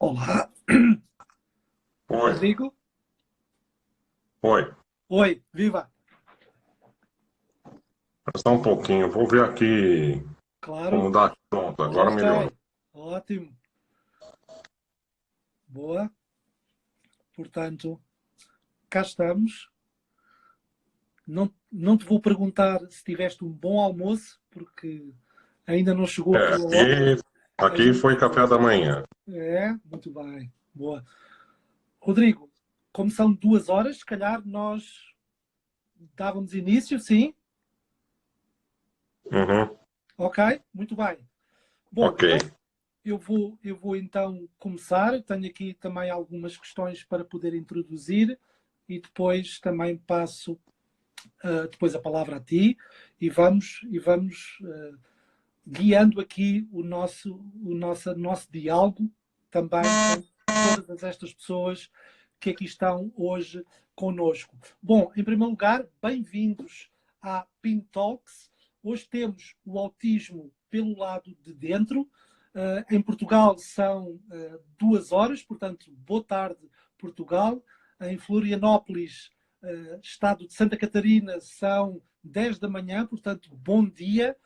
Olá, Oi, Rodrigo. oi. Oi, viva. Só um pouquinho. Vou ver aqui Claro, como dá. Pronto, agora ok. melhorou. Ótimo. Boa. Portanto, cá estamos. Não te vou perguntar se tiveste um bom almoço, porque ainda não chegou a É, tua hora. A aqui gente... foi café da manhã. É, muito bem. Boa. Rodrigo, como são 2 horas, se calhar nós dávamos início, sim? Uhum, Ok, muito bem. Bom, ok. então eu vou então começar. Tenho aqui também algumas questões para poder introduzir e depois também passo depois a palavra a ti e vamos guiando aqui o nosso diálogo também com todas estas pessoas que aqui estão hoje conosco. Bom, em primeiro lugar, bem-vindos à PIN Talks. Hoje temos o autismo pelo lado de dentro. Em Portugal são 2 horas, portanto, boa tarde, Portugal. Em Florianópolis, estado de Santa Catarina, são 10 da manhã, portanto, bom dia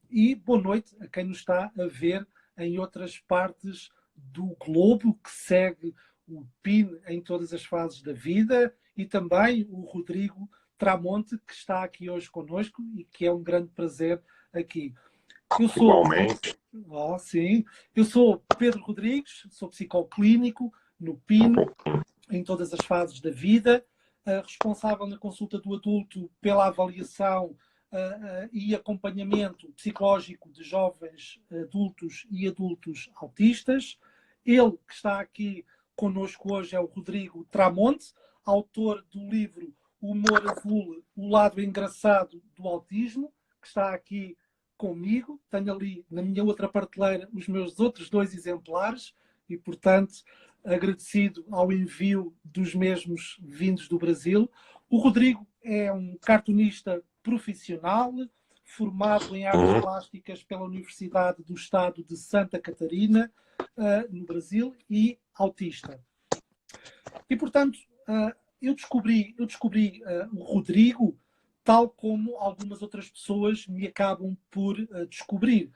e boa noite a quem nos está a ver em outras partes do globo, que segue o PIN em todas as fases da vida, e também o Rodrigo Tramonte, que está aqui hoje connosco e que é um grande prazer aqui. Eu sou, Igualmente. sim, eu sou Pedro Rodrigues, sou psicólogo clínico no Um PIN, pouquinho. em todas as fases da vida, responsável na consulta do adulto pela avaliação e acompanhamento psicológico de jovens adultos e adultos autistas. Ele que está aqui connosco hoje é o Rodrigo Tramonte, autor do livro O Humor Azul, o lado engraçado do autismo, que está aqui comigo. Tenho ali na minha outra prateleira os meus outros 2 exemplares e, portanto, agradecido ao envio dos mesmos vindos do Brasil. O Rodrigo é um cartunista profissional, formado em artes Uhum, plásticas pela Universidade do Estado de Santa Catarina, no Brasil, e autista. E, portanto, eu descobri o Rodrigo tal como algumas outras pessoas me acabam por descobrir.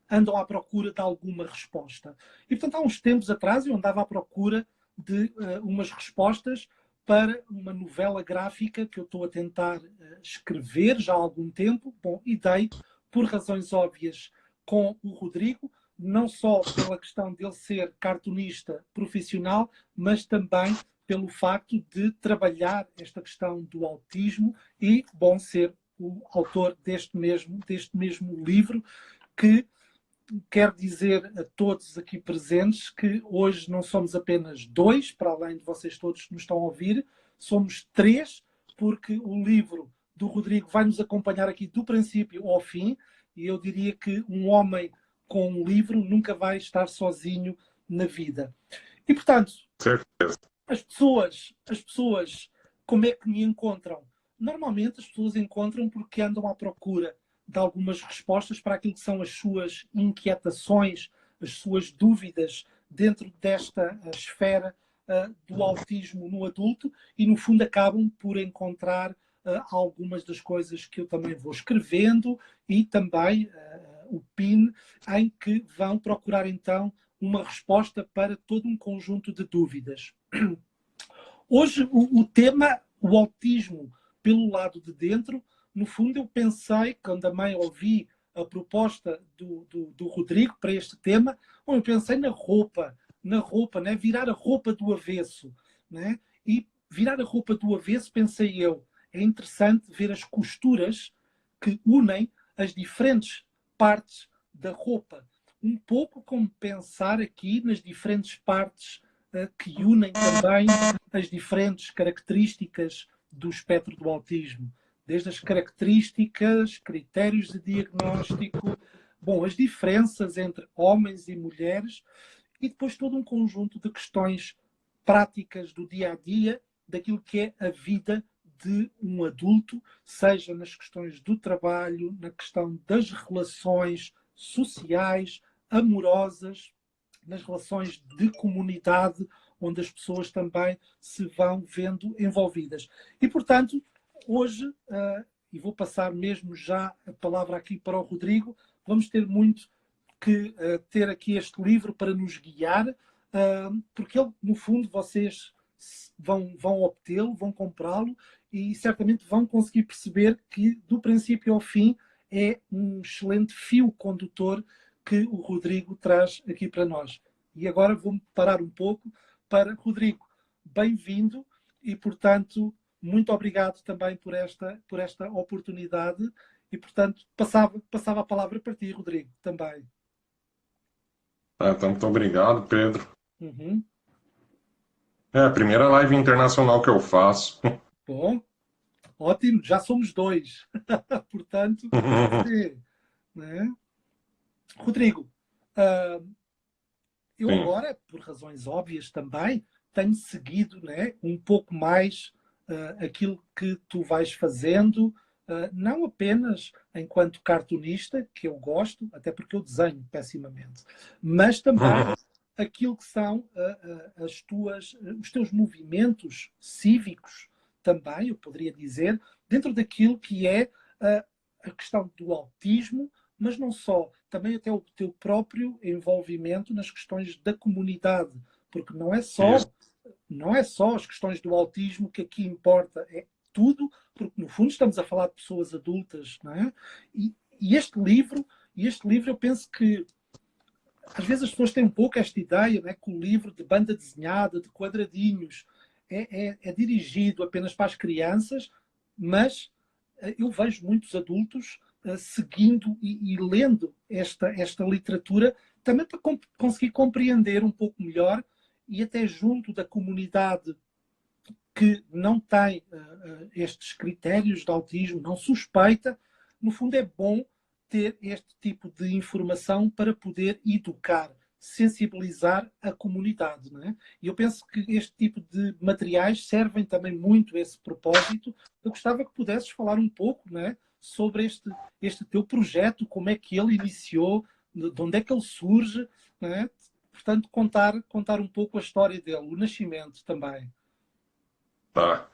Andam à procura de alguma resposta. E, portanto, há uns tempos atrás eu andava à procura de umas respostas para uma novela gráfica que eu estou a tentar escrever já há algum tempo. Bom, e dei, por razões óbvias, com o Rodrigo, não só pela questão dele ser cartunista profissional, mas também pelo facto de trabalhar esta questão do autismo e, bom, ser o autor deste mesmo livro, que quero dizer a todos aqui presentes que hoje não somos apenas dois, para além de vocês todos que nos estão a ouvir, somos três, porque o livro do Rodrigo vai nos acompanhar aqui do princípio ao fim, e eu diria que um homem com um livro nunca vai estar sozinho na vida. E, portanto, Certeza. as pessoas, como é que me encontram? Normalmente as pessoas encontram porque andam à procura de algumas respostas para aquilo que são as suas inquietações, as suas dúvidas dentro desta esfera do autismo no adulto e, no fundo, acabam por encontrar algumas das coisas que eu também vou escrevendo e também o PIN, em que vão procurar, então, uma resposta para todo um conjunto de dúvidas. Hoje, o tema, o autismo pelo lado de dentro, no fundo, eu pensei, quando também ouvi a proposta do Rodrigo para este tema, eu pensei na roupa, né? Virar a roupa do avesso. Né? E virar a roupa do avesso, pensei eu, é interessante ver as costuras que unem as diferentes partes da roupa. Um pouco como pensar aqui nas diferentes partes que unem também as diferentes características do espectro do autismo. Desde as características, critérios de diagnóstico, bom, as diferenças entre homens e mulheres e depois todo um conjunto de questões práticas do dia a dia, daquilo que é a vida de um adulto, seja nas questões do trabalho, na questão das relações sociais, amorosas, nas relações de comunidade, onde as pessoas também se vão vendo envolvidas. E, portanto, hoje, e vou passar mesmo já a palavra aqui para o Rodrigo, vamos ter muito que ter aqui este livro para nos guiar, porque ele, no fundo, vocês vão obtê-lo, vão comprá-lo e certamente vão conseguir perceber que, do princípio ao fim, é um excelente fio condutor que o Rodrigo traz aqui para nós. E agora vou-me parar um pouco para Rodrigo. Bem-vindo e, portanto, muito obrigado também por esta oportunidade e, portanto, passava a palavra para ti, Rodrigo, também. Então, muito obrigado, Pedro. Uhum. É a primeira live internacional que eu faço. Bom, ótimo, já somos dois. Portanto, sim, né? Rodrigo, eu Sim. agora, por razões óbvias também, tenho seguido, né, um pouco mais aquilo que tu vais fazendo, não apenas enquanto cartunista, que eu gosto, até porque eu desenho pessimamente, mas também aquilo que são os teus movimentos cívicos, também, eu poderia dizer, dentro daquilo que é a questão do autismo, mas não só, também até o teu próprio envolvimento nas questões da comunidade, porque não é só as questões do autismo que aqui importa, é tudo, porque no fundo estamos a falar de pessoas adultas, não é? E este livro eu penso que às vezes as pessoas têm um pouco esta ideia, não é, que o livro de banda desenhada, de quadradinhos, é dirigido apenas para as crianças, mas eu vejo muitos adultos seguindo e lendo esta literatura também para conseguir compreender um pouco melhor e até junto da comunidade que não tem estes critérios de autismo, não suspeita, no fundo é bom ter este tipo de informação para poder educar, sensibilizar a comunidade. Não é? E eu penso que este tipo de materiais servem também muito a esse propósito. Eu gostava que pudesses falar um pouco, não é, sobre este teu projeto, como é que ele iniciou, de onde é que ele surge, não é? portanto, contar um pouco a história dele, o nascimento também. Tá.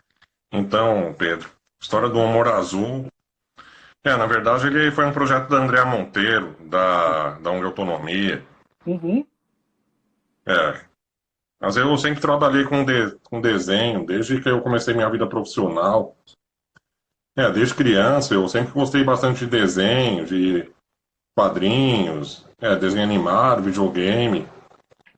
Então, Pedro, história do Humor Azul. Na verdade, ele foi um projeto da Andrea Monteiro, da ONG Autonomia. Uhum. Mas eu sempre trabalhei com desenho, desde que eu comecei minha vida profissional. Desde criança, eu sempre gostei bastante de desenho, de quadrinhos, desenho animado, videogame.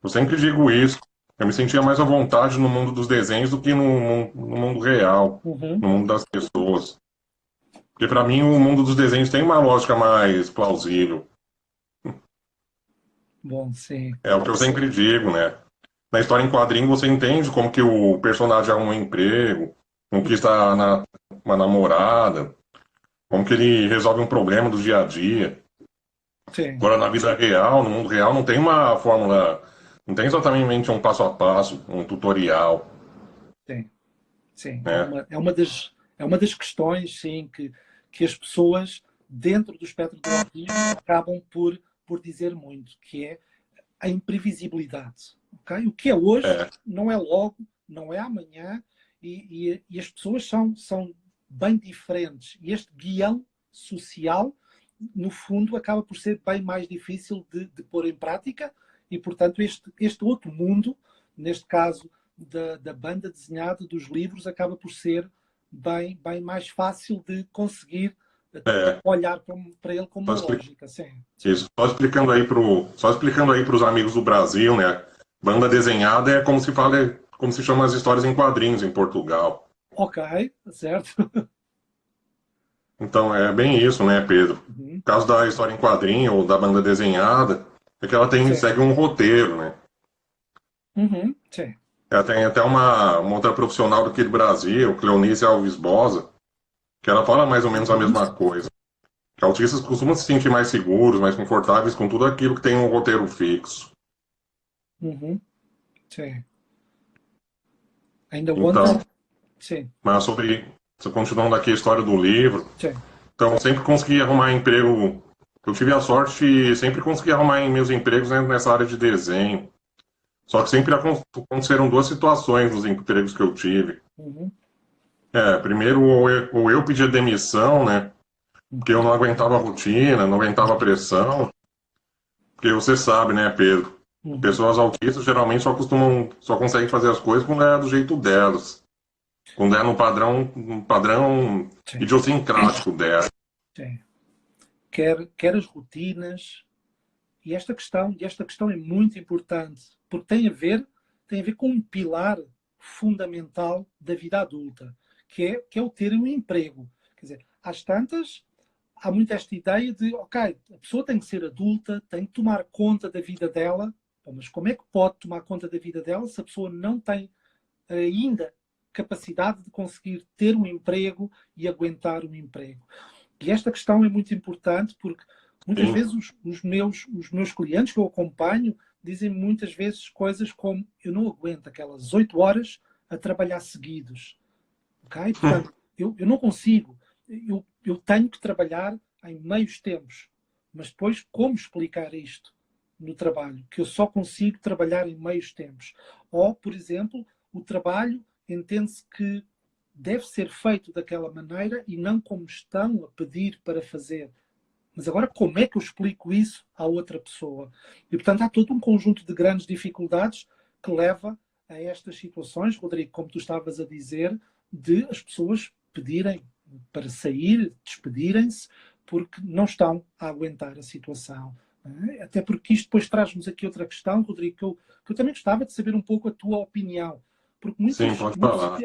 Eu sempre digo isso. Eu me sentia mais à vontade no mundo dos desenhos do que no mundo real, Uhum. no mundo das pessoas. Porque para mim o mundo dos desenhos tem uma lógica mais plausível. Bom, sim. É o que eu sempre digo, né? Na história em quadrinho você entende como que o personagem arruma um emprego, conquista uma namorada, como que ele resolve um problema do dia a dia. Sim. Agora, na vida real, no mundo real, não tem uma fórmula, não tem exatamente um passo a passo, um tutorial, Sim. Sim. né? É uma das questões, sim, que as pessoas dentro do espectro do autismo acabam por dizer muito, que é a imprevisibilidade. Okay? O que é hoje não é logo, não é amanhã, e as pessoas são bem diferentes. E este guião social, no fundo, acaba por ser bem mais difícil de pôr em prática, e, portanto, este outro mundo, neste caso da banda desenhada, dos livros, acaba por ser bem mais fácil de conseguir olhar para ele como Só uma expli- lógica. Sim. Isso. Só explicando aí para os amigos do Brasil, né? Banda desenhada é como se chama as histórias em quadrinhos em Portugal. Ok, certo. Então é bem isso, né, Pedro? Uhum. No caso da história em quadrinho ou da banda desenhada, é que ela Sim. segue um roteiro, né? Uhum. Sim. Tem até uma outra profissional daqui do Brasil, Cleonice Alves Bosa, que ela fala mais ou menos a mesma coisa. Que autistas costumam se sentir mais seguros, mais confortáveis com tudo aquilo que tem um roteiro fixo. Uhum. Sim. Ainda Então, ontem. Sim. mas continuando aqui a história do livro, Sim. então eu sempre consegui arrumar emprego. Eu tive a sorte de sempre conseguir arrumar meus empregos, né, nessa área de desenho. Só que sempre aconteceram duas situações nos empregos que eu tive. Uhum. Primeiro, ou eu pedia demissão, né? Porque eu não aguentava a rotina, não aguentava a pressão. Porque você sabe, né, Pedro? Uhum. Pessoas autistas geralmente só conseguem fazer as coisas quando é do jeito delas. Quando é no padrão Sim. idiosincrático dela. Sim. Quer as rotinas. E esta questão é muito importante, porque tem a ver com um pilar fundamental da vida adulta, que é o ter um emprego. Quer dizer, às tantas, há muito esta ideia de, ok, a pessoa tem que ser adulta, tem que tomar conta da vida dela, mas como é que pode tomar conta da vida dela se a pessoa não tem ainda capacidade de conseguir ter um emprego e aguentar um emprego? E esta questão é muito importante porque muitas Sim. vezes os meus clientes que eu acompanho dizem muitas vezes coisas como eu não aguento aquelas 8 horas a trabalhar seguidos. Okay? Portanto, eu não consigo. Eu tenho que trabalhar em meios tempos. Mas depois, como explicar isto no trabalho? Que eu só consigo trabalhar em meios tempos. Ou, por exemplo, o trabalho entende-se que deve ser feito daquela maneira e não como estão a pedir para fazer. Mas agora, como é que eu explico isso à outra pessoa? E, portanto, há todo um conjunto de grandes dificuldades que leva a estas situações, Rodrigo, como tu estavas a dizer, de as pessoas pedirem para sair, despedirem-se, porque não estão a aguentar a situação. Até porque isto depois traz-nos aqui outra questão, Rodrigo, que eu também gostava de saber um pouco a tua opinião. Porque Sim, pode falar.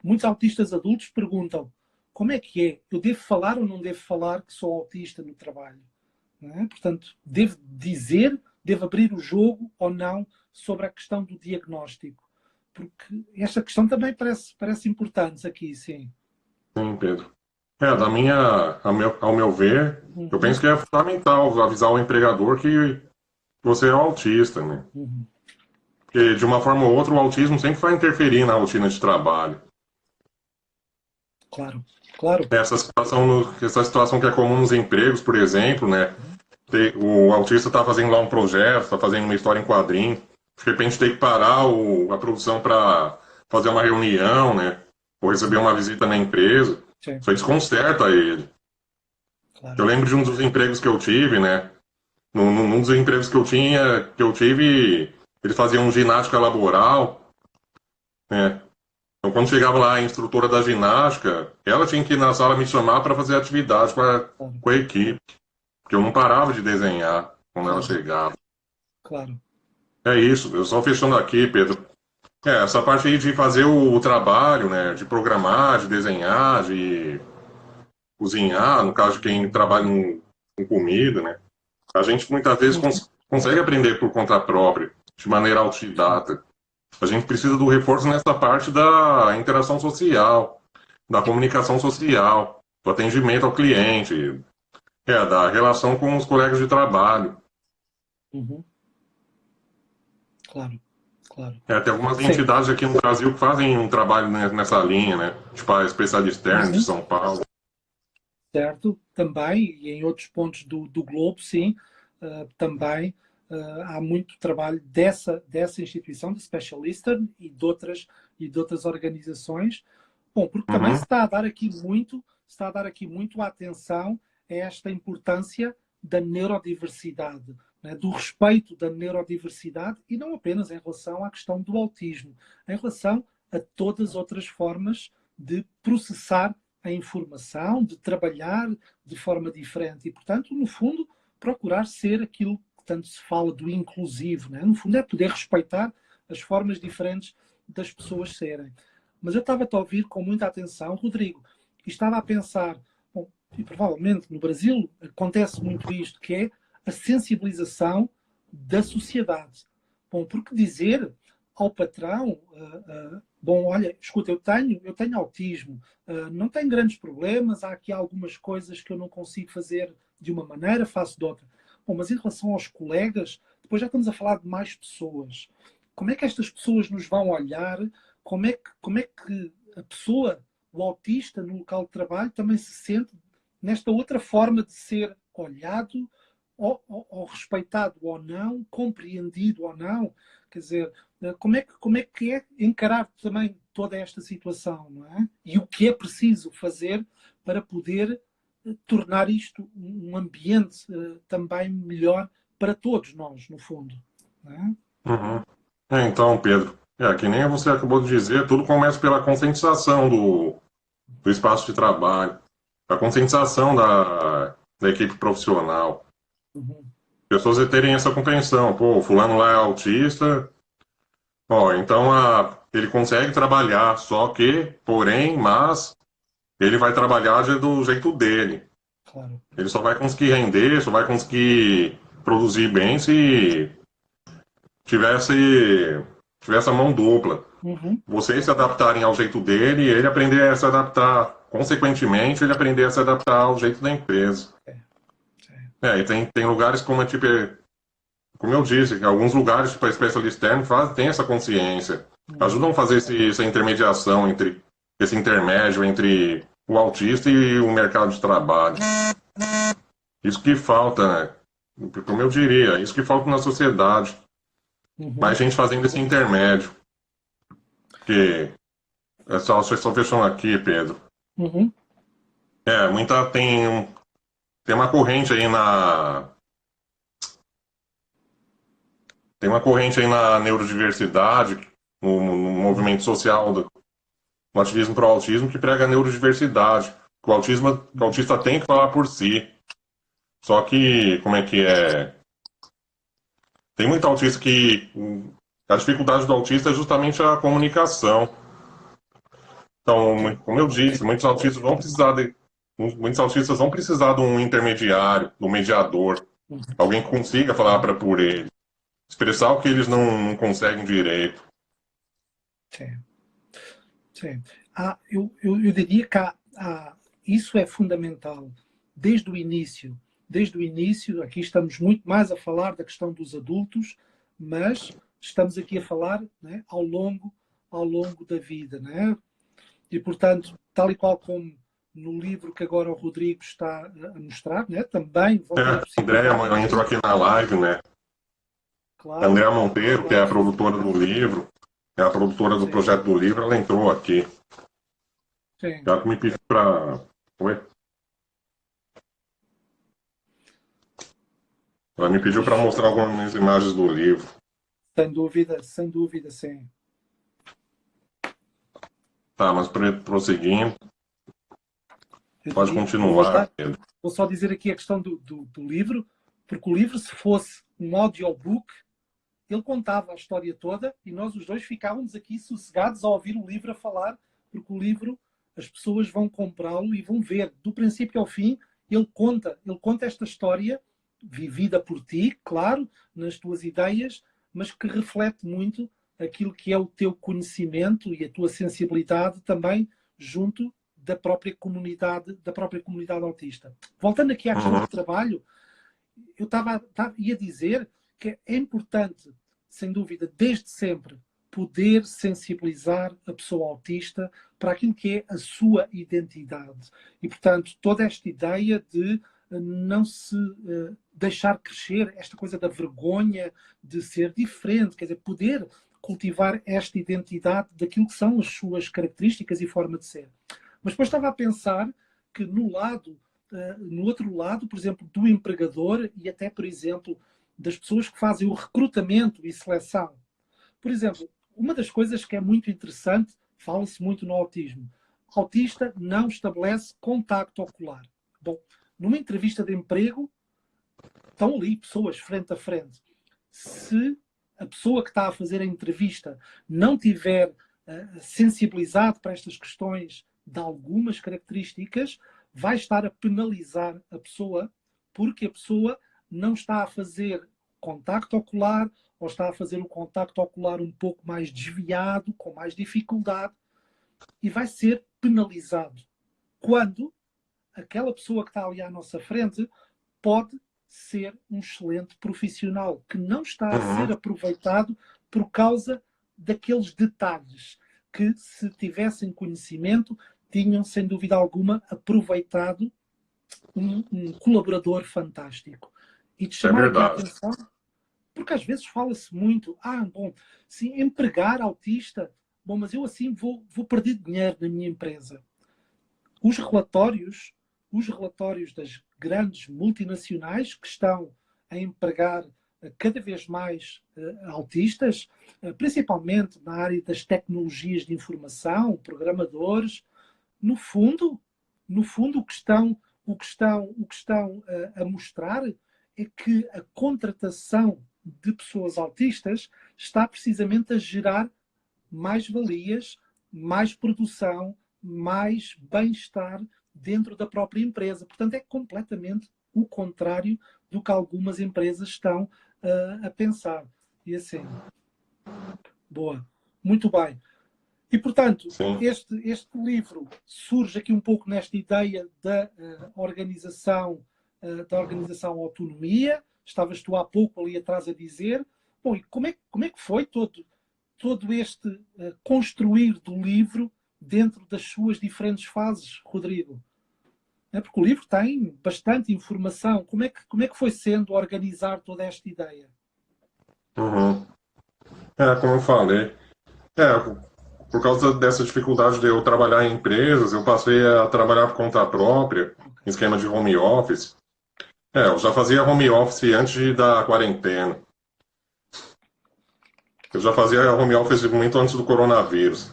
muitos autistas adultos perguntam como é que é? Eu devo falar ou não devo falar que sou autista no trabalho? Não é? Portanto, devo dizer, devo abrir o jogo ou não sobre a questão do diagnóstico? Porque esta questão também parece importante aqui, sim. Sim, Pedro. Ao meu ver, eu Uhum, penso que é fundamental avisar o empregador que você é autista, né? uhum. Porque, de uma forma ou outra, o autismo sempre vai interferir na rotina de trabalho. Claro, claro. Essa situação que é comum nos empregos, por exemplo, né? o autista está fazendo lá um projeto, está fazendo uma história em quadrinho, de repente tem que parar a produção para fazer uma reunião, né? Ou receber uma visita na empresa. Sim, Isso aí desconcerta ele. Eu claro. lembro de um dos empregos que eu tive, né? Num dos empregos que eu tive, eles faziam ginástica laboral, né? Então, quando chegava lá a instrutora da ginástica, ela tinha que ir na sala me chamar para fazer atividade Claro, com a equipe, porque eu não parava de desenhar quando ela claro, chegava. claro. É isso, eu só fechando aqui, Pedro. Essa parte aí de fazer o trabalho, né? De programar, de desenhar, de cozinhar, no caso de quem trabalha com comida, né? A gente muitas vezes Uhum. consegue aprender por conta própria, de maneira autodidata. A gente precisa do reforço nessa parte da interação social, da comunicação social, do atendimento ao cliente, da relação com os colegas de trabalho. Uhum. Claro, claro. Tem algumas Sim. entidades aqui no Brasil que fazem um trabalho nessa linha, né? Tipo a Especialista Externa de Uhum. São Paulo. Certo, também, e em outros pontos do globo, sim, também há muito trabalho dessa instituição, de Specialista e de outras organizações. Bom, porque também Uhum, se está a dar aqui muito, se está a dar aqui muito a atenção a esta importância da neurodiversidade, né, do respeito da neurodiversidade e não apenas em relação à questão do autismo, em relação a todas as outras formas de processar a informação, de trabalhar de forma diferente e, portanto, no fundo, procurar ser aquilo que tanto se fala do inclusivo, né? No fundo é poder respeitar as formas diferentes das pessoas serem. Mas eu estava-te a ouvir com muita atenção, Rodrigo, e estava a pensar, bom, e provavelmente no Brasil acontece muito isto, que é a sensibilização da sociedade. Bom, porque dizer ao patrão, bom, olha, escuta, eu tenho autismo, não tenho grandes problemas, há aqui algumas coisas que eu não consigo fazer de uma maneira, faço de outra. Bom, mas em relação aos colegas, depois já estamos a falar de mais pessoas. Como é que estas pessoas nos vão olhar? Como é que a pessoa, o autista no local de trabalho, também se sente nesta outra forma de ser olhado ou respeitado ou não, compreendido ou não? Quer dizer, como é que é encarar também toda esta situação, não é? E o que é preciso fazer para poder tornar isto um ambiente também melhor para todos nós, no fundo. Não é? uhum. Então, Pedro, que nem você acabou de dizer, tudo começa pela conscientização do espaço de trabalho, a conscientização da equipe profissional. Uhum. Pessoas terem essa compreensão, pô, o fulano lá é autista, ó, então ele consegue trabalhar, só que, porém, mas ele vai trabalhar do jeito dele. Claro. Ele só vai conseguir render, só vai conseguir produzir bem se tivesse a mão dupla. Uhum. Vocês se adaptarem ao jeito dele e ele aprender a se adaptar, consequentemente, ele aprender a se adaptar ao jeito da empresa. É, é. E tem lugares como, tipo, como eu disse, que alguns lugares, tipo a Specialist Term, têm essa consciência. Uhum. Ajudam a fazer essa intermediação esse intermédio entre o autista e o mercado de trabalho. Isso que falta, né? Como eu diria, isso que falta na sociedade. Mais Uhum. gente fazendo esse intermédio. Que só fechando aqui, Pedro. Uhum. Tem uma corrente aí tem uma corrente aí na neurodiversidade, no movimento social, no ativismo pro autismo, que prega a neurodiversidade. Que o autista tem que falar por si. Só que, como é que é? Tem muito autista que. A dificuldade do autista é justamente a comunicação. Então, como eu disse, muitos autistas vão precisar de um intermediário, de um mediador, alguém que consiga falar por ele, expressar o que eles não conseguem direito. Sim, sim. Eu diria que isso é fundamental desde o início. Desde o início, aqui estamos muito mais a falar da questão dos adultos, mas estamos aqui a falar, né, ao longo da vida, né? E, portanto, tal e qual como no livro que agora o Rodrigo está a mostrar, né? Também vão ter a A Andréia possibilidade. entrou aqui na live, né? A Claro, Andréia Monteiro, que é a claro. produtora do livro, é a produtora do Sim, projeto do livro, ela entrou aqui. sim. Ela que me pediu para. Oi? Ela me pediu para mostrar algumas imagens do livro. Sem dúvida, sim. Tá, mas prosseguindo, Eu pode diria, vou continuar, voltar, Pedro. vou só dizer aqui a questão do livro, porque o livro, se fosse um audiobook, ele contava a história toda e nós os dois ficávamos aqui sossegados a ouvir o livro a falar, porque o livro, as pessoas vão comprá-lo e vão ver, do princípio ao fim, ele conta esta história, vivida por ti, claro, nas tuas ideias, mas que reflete muito aquilo que é o teu conhecimento e a tua sensibilidade também junto da própria comunidade autista. Voltando aqui à questão do trabalho, eu ia dizer que é importante, sem dúvida, desde sempre, poder sensibilizar a pessoa autista para aquilo que é a sua identidade. E, portanto, toda esta ideia de não se deixar crescer, esta coisa da vergonha de ser diferente, quer dizer, poder cultivar esta identidade daquilo que são as suas características e forma de ser. Mas depois estava a pensar que no outro lado, por exemplo, do empregador e até, por exemplo, das pessoas que fazem o recrutamento e seleção. Por exemplo, uma das coisas que é muito interessante, fala-se muito no autismo, o autista não estabelece contacto ocular. Bom, numa entrevista de emprego, estão ali pessoas frente a frente. Se a pessoa que está a fazer a entrevista não tiver sensibilizado para estas questões de algumas características, vai estar a penalizar a pessoa porque a pessoa não está a fazer contacto ocular ou está a fazer o contacto ocular um pouco mais desviado, com mais dificuldade, e vai ser penalizado. Quando aquela pessoa que está ali à nossa frente pode ser um excelente profissional, que não está a ser aproveitado por causa daqueles detalhes que, se tivessem conhecimento, tinham, sem dúvida alguma, aproveitado um colaborador fantástico. E de chamar aqui a atenção, porque às vezes fala-se muito, bom, se empregar autista, bom, mas eu assim vou perder dinheiro na minha empresa. Os relatórios das grandes multinacionais que estão a empregar cada vez mais autistas, principalmente na área das tecnologias de informação, programadores, no fundo o que estão a mostrar é que a contratação de pessoas autistas está precisamente a gerar mais valias, mais produção, mais bem-estar dentro da própria empresa. Portanto, é completamente o contrário do que algumas empresas estão a pensar. E assim, boa, muito bem. E, portanto, este livro surge aqui um pouco nesta ideia da organização autonomia. Estavas tu há pouco ali atrás a dizer. Bom, e como é que foi todo este construir do livro dentro das suas diferentes fases, Rodrigo? Porque o livro tem bastante informação. Como é que foi sendo organizar toda esta ideia? Como eu falei, por causa dessa dificuldade de eu trabalhar em empresas, eu passei a trabalhar por conta própria, em esquema de home office. Eu já fazia home office antes da quarentena. Eu já fazia home office muito antes do coronavírus.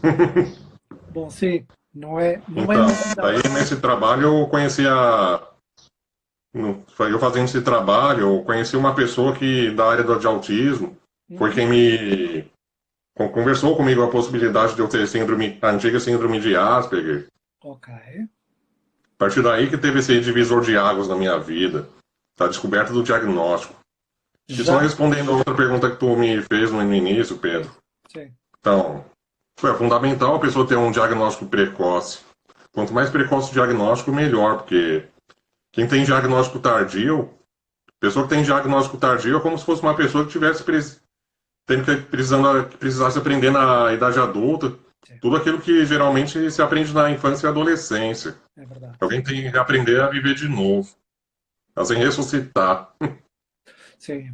Bom, sim, não é daí nesse trabalho eu conhecia... Eu fazendo esse trabalho, eu conheci uma pessoa da área de autismo, foi quem me conversou comigo a possibilidade de eu ter a antiga síndrome de Asperger. Ok. A partir daí que teve esse divisor de águas na minha vida, a descoberta do diagnóstico. E só respondendo a outra pergunta que tu me fez no início, Pedro. Sim. Então, é fundamental a pessoa ter um diagnóstico precoce. Quanto mais precoce o diagnóstico, melhor, porque quem tem diagnóstico tardio, pessoa que tem diagnóstico tardio é como se fosse uma pessoa que precisasse aprender na idade adulta, sim. Tudo aquilo que geralmente se aprende na infância e adolescência. É verdade. Alguém tem que aprender a viver de novo, a se ressuscitar. Sim.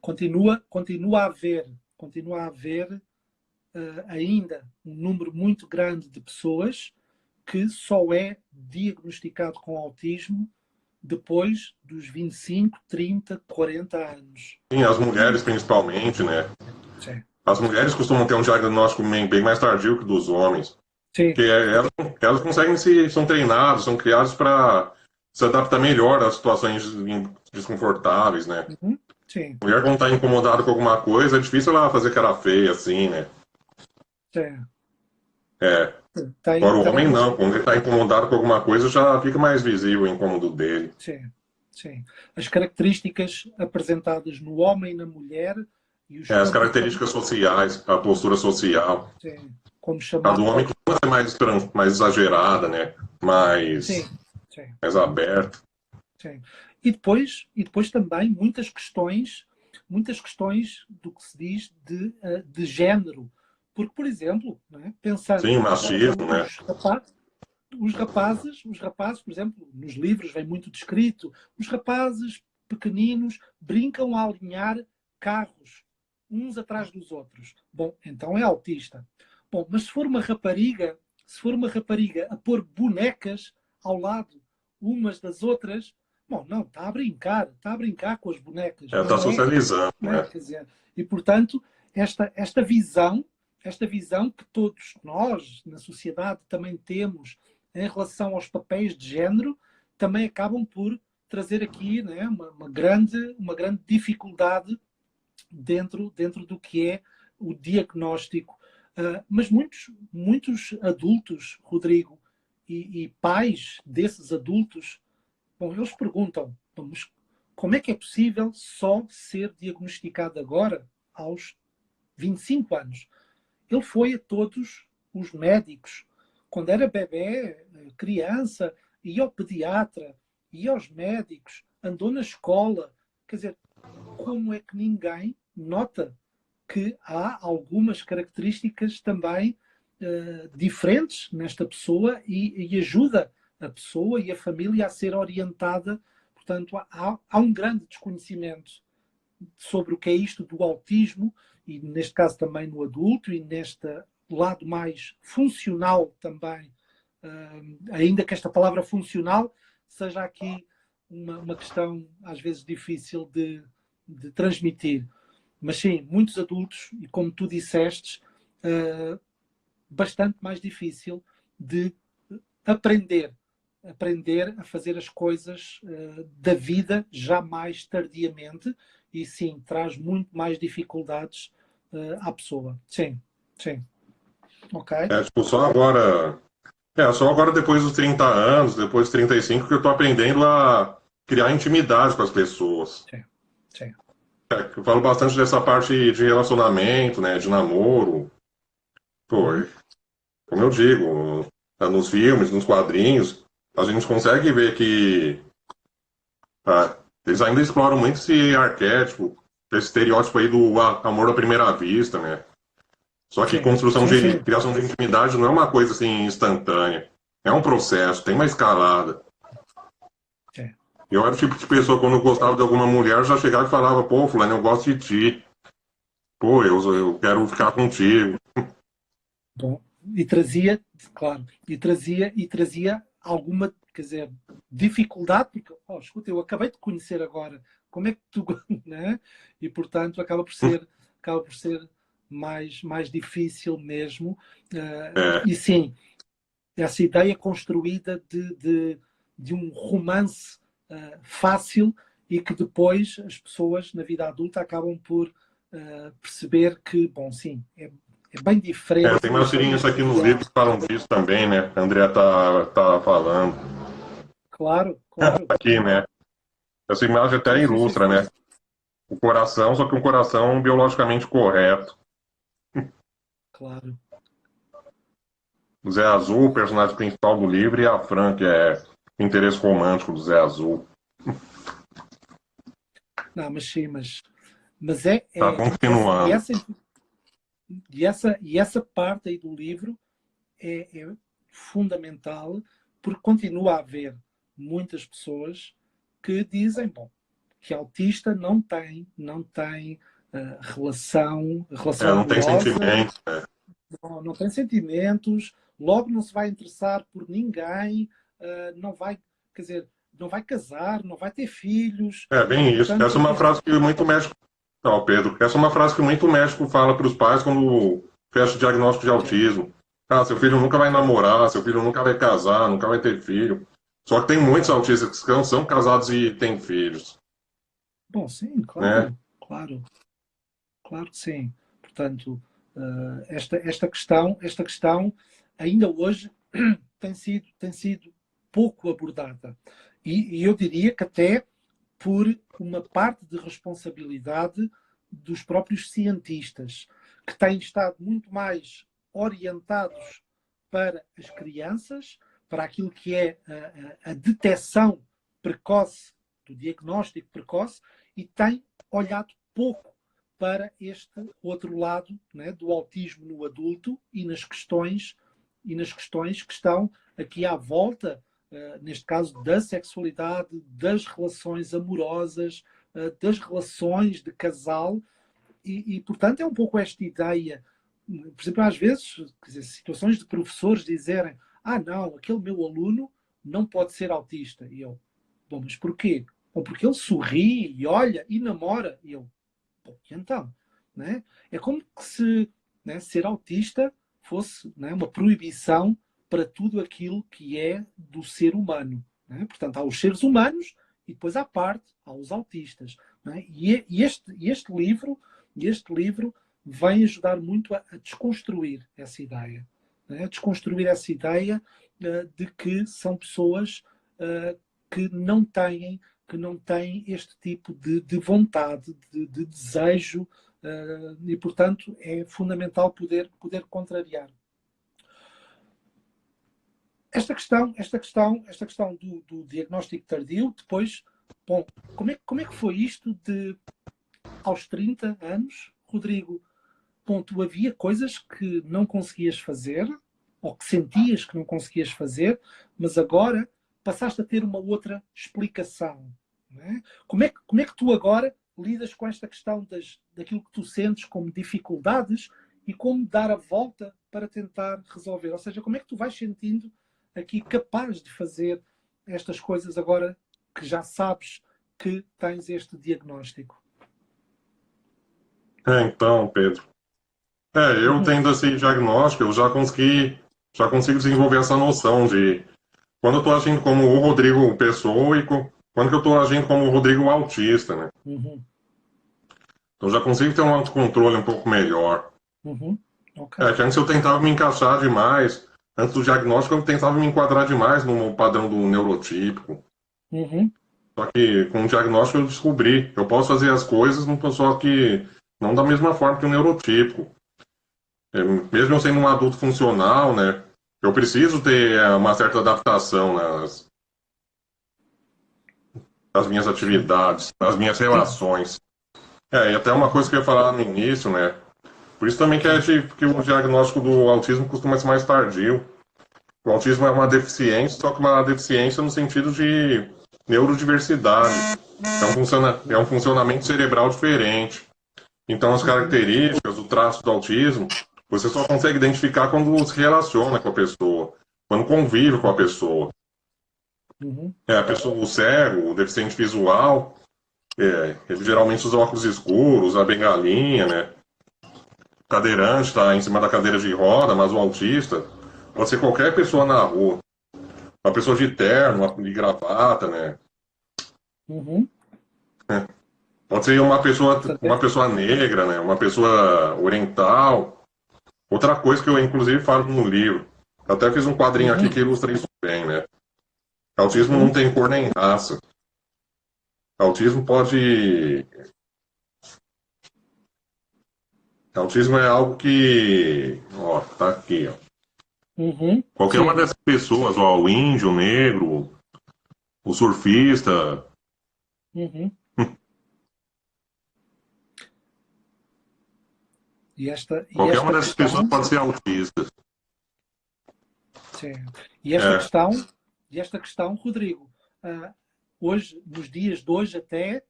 Continua a haver ainda um número muito grande de pessoas que só é diagnosticado com autismo depois dos 25, 30, 40 anos. Sim, as mulheres principalmente, né? Sim. As mulheres costumam ter um diagnóstico bem mais tardio que dos homens. Sim. Porque elas conseguem são treinadas, são criadas para se adaptar melhor às situações desconfortáveis, né? Uhum. Sim. Mulher, quando tá incomodada com alguma coisa, é difícil ela fazer cara feia, assim, né? Sim. É. Tem, Agora, o homem tem, não. Quando ele tá incomodado com alguma coisa, já fica mais visível o incômodo dele. sim, sim. As características apresentadas no homem e na mulher e os As características sociais, a postura social. sim, como A do chamar. homem costuma ser mais exagerada, né? Sim, sim, Mais aberta. sim. E depois também muitas questões do que se diz de género. Porque, por exemplo, não é? Sim, Pensando, machismo, né? os rapazes, por exemplo, nos livros vem muito descrito, os rapazes pequeninos brincam a alinhar carros uns atrás dos outros. Bom, então é autista. Bom, mas se for uma rapariga a pôr bonecas ao lado umas das outras, bom, não, está a brincar com as bonecas, Ela está não é, socializando, não é? né? Quer dizer, e portanto, esta visão que todos nós na sociedade também temos em relação aos papéis de género, também acabam por trazer aqui, né, uma grande dificuldade dentro do que é o diagnóstico. Mas muitos adultos, Rodrigo, e pais desses adultos, bom, eles perguntam, mas como é que é possível só ser diagnosticado agora, aos 25 anos? Ele foi a todos os médicos. Quando era bebê, criança, ia ao pediatra, ia aos médicos, andou na escola. Quer dizer, como é que ninguém nota que há algumas características também diferentes nesta pessoa e ajuda a pessoa e a família a ser orientada? Portanto, há um grande desconhecimento sobre o que é isto do autismo, e neste caso também no adulto, e neste lado mais funcional também, ainda que esta palavra funcional seja aqui uma questão às vezes difícil de transmitir. Mas sim, muitos adultos, e como tu disseste, bastante mais difícil de aprender a fazer as coisas da vida já mais tardiamente, e sim, traz muito mais dificuldades à pessoa. Sim, sim. Ok? Tipo, só agora depois dos 30 anos, depois dos 35, que eu tô aprendendo a criar intimidade com as pessoas. Sim, sim. Eu falo bastante dessa parte de relacionamento, né? De namoro. Pô, Uhum. como eu digo, nos filmes, nos quadrinhos, a gente consegue ver que eles ainda exploram muito esse arquétipo, esse estereótipo aí do amor à primeira vista, né? Só que Sim, sim, sim. criação de intimidade não é uma coisa assim instantânea. É um processo, tem uma escalada. Sim. Eu era o tipo de pessoa, quando eu gostava de alguma mulher, já chegava e falava, pô, fulano, eu gosto de ti. Pô, eu quero ficar contigo. Bom, e trazia, claro, e trazia alguma, quer dizer, dificuldade, porque, escuta, eu acabei de conhecer agora, como é que tu, né? E portanto acaba por ser mais difícil mesmo. É, E sim, essa ideia construída de um romance fácil, e que depois as pessoas na vida adulta acabam por perceber que, bom, sim, é bem diferente. tem umas tirinhas aqui nos livros que falam disso também, né? A Andrea tá falando. Claro, claro. Aqui, né? Essa imagem até Sim, sim, sim, ilustra, sim. né? O coração, só que um coração biologicamente correto. Claro. O Zé Azul, o personagem principal do livro, e a Fran, que é o interesse romântico do Zé Azul. Não, mas sim, mas é, Tá é essa, continuando. e essa parte aí do livro, é fundamental, porque continua a haver muitas pessoas que dizem, bom, que autista não tem relação Não tem amorosa, sentimento. não tem sentimentos, logo não se vai interessar por ninguém, não vai, quer dizer, não vai casar, não vai ter filhos. É bem E, isso. Essa portanto, é uma frase que muito médico. Não, Pedro, essa é uma frase que muito médico fala para os pais quando fecha o diagnóstico de autismo. Ah, seu filho nunca vai namorar, seu filho nunca vai casar, nunca vai ter filho. Só que tem muitos autistas que são casados e têm filhos, bom, sim, né? claro que sim. Portanto, esta questão ainda hoje tem sido pouco abordada. E eu diria que até por uma parte de responsabilidade dos próprios cientistas, que têm estado muito mais orientados para as crianças, para aquilo que é a detecção precoce, do diagnóstico precoce, e têm olhado pouco para este outro lado, né, do autismo no adulto e nas questões que estão aqui à volta, neste caso da sexualidade, das relações amorosas, das relações de casal, portanto é um pouco esta ideia, por exemplo, às vezes, quer dizer, situações de professores dizerem, não, aquele meu aluno não pode ser autista. E eu, bom, mas porquê? Bom, porque ele sorri e olha e namora. E eu, bom, e então? Né? É como que se, né, ser autista fosse, né, uma proibição para tudo aquilo que é do ser humano. Né? Portanto, há os seres humanos e depois à parte há os autistas. Né? E este livro vem ajudar muito a desconstruir essa ideia. Né? A desconstruir essa ideia de que são pessoas que não têm este tipo de vontade, de desejo, e, portanto, é fundamental poder contrariar. Esta questão do diagnóstico tardio, depois, bom, como é que foi isto de, aos 30 anos, Rodrigo, bom, tu havia coisas que não conseguias fazer, ou que sentias que não conseguias fazer, mas agora passaste a ter uma outra explicação. Não é? Como é que tu agora lidas com esta questão daquilo que tu sentes como dificuldades e como dar a volta para tentar resolver? Ou seja, como é que tu vais sentindo aqui capaz de fazer estas coisas agora que já sabes que tens este diagnóstico? Então, Pedro. Eu tendo esse diagnóstico, eu já consigo desenvolver essa noção de quando eu estou agindo como o Rodrigo pessoa e quando que eu estou agindo como o Rodrigo autista, né? Uhum. Então já consigo ter um autocontrole um pouco melhor. Uhum. Ok. Que antes eu tentava me encaixar demais, antes do diagnóstico eu tentava me enquadrar demais no padrão do neurotípico. Uhum. Só que com o diagnóstico eu descobri, eu posso fazer as coisas, só que não da mesma forma que o neurotípico. Mesmo eu sendo um adulto funcional, né, eu preciso ter uma certa adaptação nas minhas Sim. atividades, nas minhas relações. E até uma coisa que eu ia falar no início, né, por isso também que o diagnóstico do autismo costuma ser mais tardio. O autismo é uma deficiência, só que uma deficiência no sentido de neurodiversidade. É um funcionamento cerebral diferente. Então, as Uhum. características, o traço do autismo, você só consegue identificar quando se relaciona com a pessoa, quando convive com a pessoa. Uhum. A pessoa, o cego, o deficiente visual, ele geralmente usa óculos escuros, a bengalinha, né? O cadeirante está em cima da cadeira de roda, mas o autista pode ser qualquer pessoa na rua. Uma pessoa de terno, de gravata, né? Uhum. Pode ser uma pessoa negra, né? Uma pessoa oriental. Outra coisa que eu inclusive falo no livro, eu até fiz um quadrinho aqui Uhum. que ilustra isso bem, né? Autismo não Uhum. tem cor nem raça. Autismo pode. Autismo é algo que. Ó, tá aqui, ó. Uhum. Qualquer uma Sim. dessas pessoas, ó, o índio, o negro, o surfista, Uhum. E qualquer uma esta dessas pessoas questão, pode ser autista. sim. É, E esta questão, Rodrigo, hoje, nos dias de hoje até,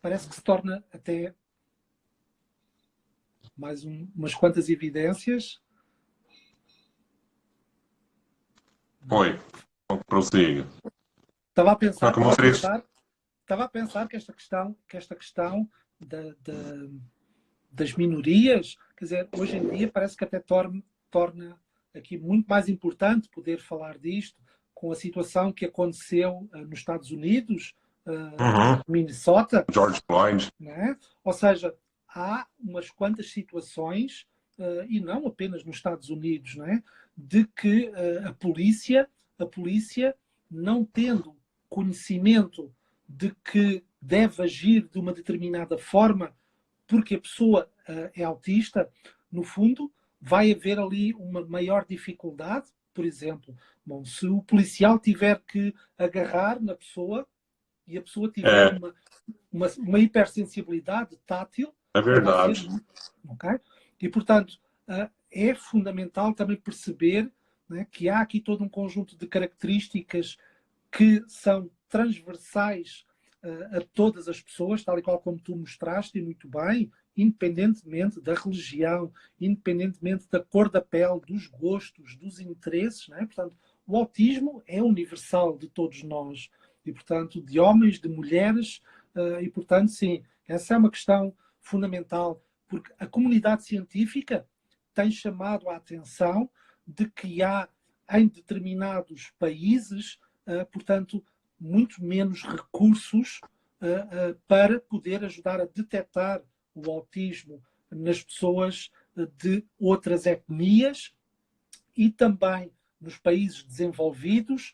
parece que se torna até mais umas quantas evidências. foi. Prossiga. Estava a Não, pensar, que eu estava a mostrei isso. pensar, estava a pensar que esta questão das minorias, quer dizer, hoje em dia parece que até torna aqui muito mais importante poder falar disto com a situação que aconteceu nos Estados Unidos, Uhum. Minnesota, George Floyd. né? Ou seja, há umas quantas situações, e não apenas nos Estados Unidos, né? De que a polícia, não tendo conhecimento de que deve agir de uma determinada forma porque a pessoa é autista, no fundo, vai haver ali uma maior dificuldade. Por exemplo, bom, se o policial tiver que agarrar na pessoa e a pessoa tiver É, uma hipersensibilidade tátil, é vai ser verdade. muito. Okay? E, portanto, é fundamental também perceber, né, que há aqui todo um conjunto de características que são transversais a todas as pessoas, tal e qual como tu mostraste e muito bem, independentemente da religião, independentemente da cor da pele, dos gostos, dos interesses, né? Portanto, o autismo é universal de todos nós e, portanto, de homens, de mulheres, e, portanto, sim, essa é uma questão fundamental, porque a comunidade científica tem chamado a atenção de que há em determinados países, portanto, muito menos recursos para poder ajudar a detectar o autismo nas pessoas de outras etnias e também nos países desenvolvidos,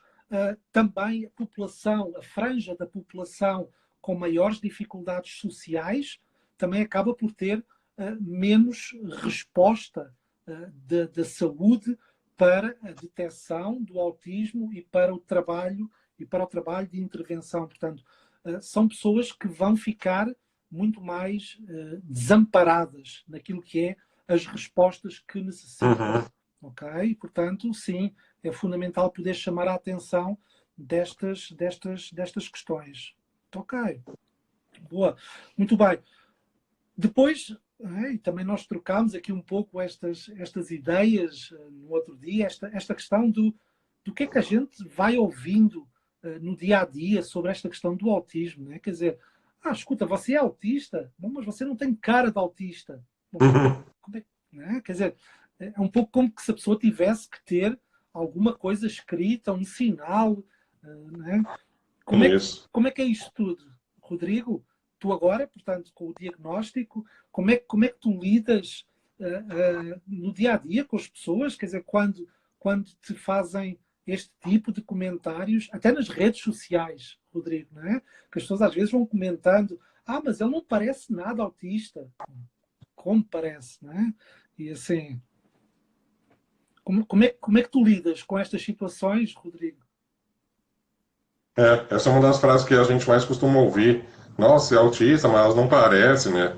também a população, a franja da população com maiores dificuldades sociais, também acaba por ter menos resposta da saúde para a detecção do autismo e para o trabalho de intervenção. Portanto, são pessoas que vão ficar muito mais desamparadas naquilo que é as respostas que necessitam. Uhum. Ok? Portanto, sim, é fundamental poder chamar a atenção destas questões. Ok, boa. Muito bem. Depois, e também nós trocámos aqui um pouco estas ideias no outro dia, esta questão do que é que a gente vai ouvindo no dia a dia sobre esta questão do autismo. Né? Quer dizer, escuta, você é autista? Bom, mas você não tem cara de autista. Bom, Uhum. como é, né? Quer dizer, é um pouco como que se a pessoa tivesse que ter alguma coisa escrita, um sinal. Né? Isso. Como é que é isto tudo, Rodrigo? Tu agora, portanto, com o diagnóstico, como é que tu lidas no dia a dia com as pessoas? Quer dizer, quando te fazem este tipo de comentários, até nas redes sociais, Rodrigo, não é? Que as pessoas às vezes vão comentando: mas ele não parece nada autista. Como parece, não é? E assim, como é que tu lidas com estas situações, Rodrigo? É, essa é uma das frases que a gente mais costuma ouvir. Nossa, é autista, mas não parece, né?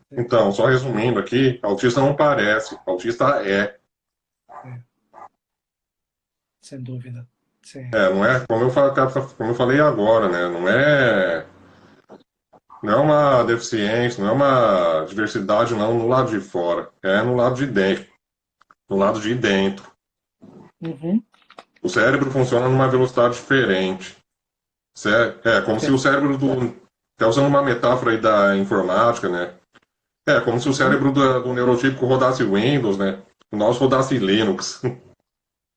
Sim, Então, só resumindo aqui, autista não parece, autista é. sim, sem dúvida. Sim. É, não é como eu falei agora, né? Não é uma deficiência, não é uma diversidade não no lado de fora, é no lado de dentro, no lado de dentro. Uhum. O cérebro funciona numa velocidade diferente. É como se Sim. o cérebro do. Até usando uma metáfora aí da informática, né? É como se o Uhum. cérebro do neurotípico rodasse Windows, né? O nosso rodasse Linux.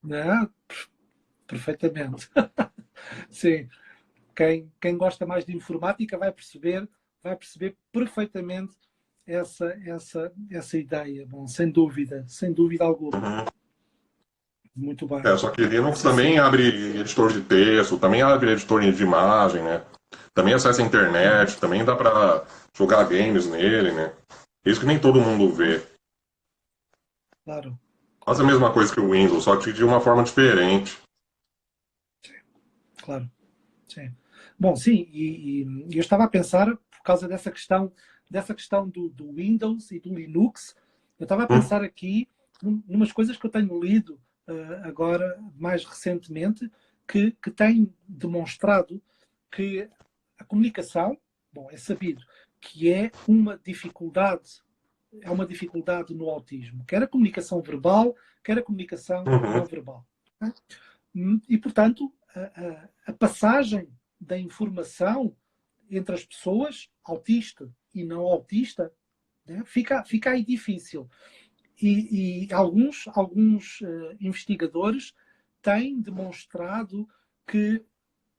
Né? Perfeitamente. Sim. Quem gosta mais de informática vai perceber perfeitamente essa ideia. Bom, sem dúvida alguma. Uhum. Muito bem. É, só que Linux Sim, sim. também abre editor de texto, também abre editor de imagem, né? Também acessa a Uhum. internet, também dá pra jogar games nele, né? Isso que nem todo mundo vê. Claro, Quase a claro, mesma coisa que o Windows, só que de uma forma diferente. claro. Sim. Bom, sim, e eu estava a pensar, por causa dessa questão do Windows e do Linux, eu estava a Hum, pensar aqui numas coisas que eu tenho lido agora, mais recentemente, que tem demonstrado que a comunicação, bom, é sabido que é uma dificuldade no autismo, quer a comunicação verbal, quer a comunicação não Uhum. verbal. Né? E, portanto, a passagem da informação entre as pessoas, autista e não autista, né, fica aí difícil. E alguns investigadores têm demonstrado que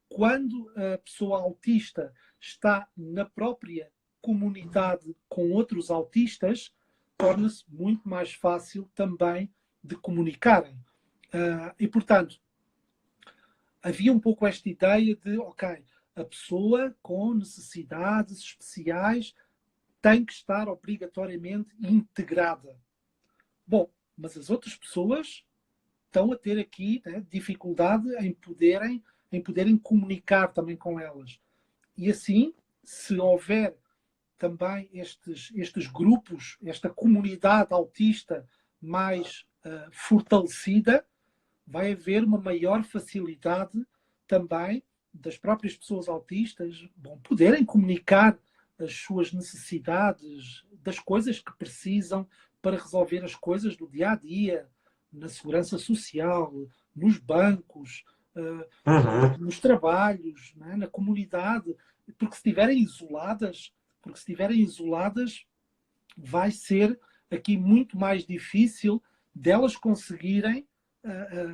quando a pessoa autista está na própria comunidade com outros autistas, torna-se muito mais fácil também de comunicarem. E, portanto, havia um pouco esta ideia de, ok, a pessoa com necessidades especiais tem que estar obrigatoriamente integrada. Bom, mas as outras pessoas estão a ter aqui, né, dificuldade em poderem comunicar também com elas. E assim, se houver também estes grupos, esta comunidade autista mais fortalecida, vai haver uma maior facilidade também das próprias pessoas autistas poderem comunicar as suas necessidades, das coisas que precisam para resolver as coisas do dia a dia, na segurança social, nos bancos, Uhum. nos trabalhos, né, na comunidade, porque se estiverem isoladas, vai ser aqui muito mais difícil delas conseguirem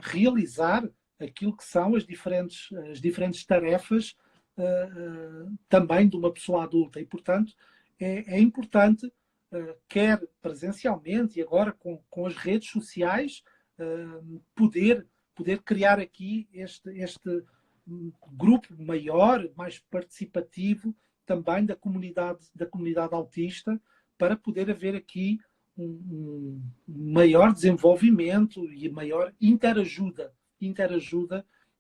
realizar aquilo que são as diferentes tarefas também de uma pessoa adulta. E, portanto, é importante, quer presencialmente e agora com as redes sociais, poder criar aqui este grupo maior, mais participativo também da comunidade autista, para poder haver aqui um maior desenvolvimento e maior interajuda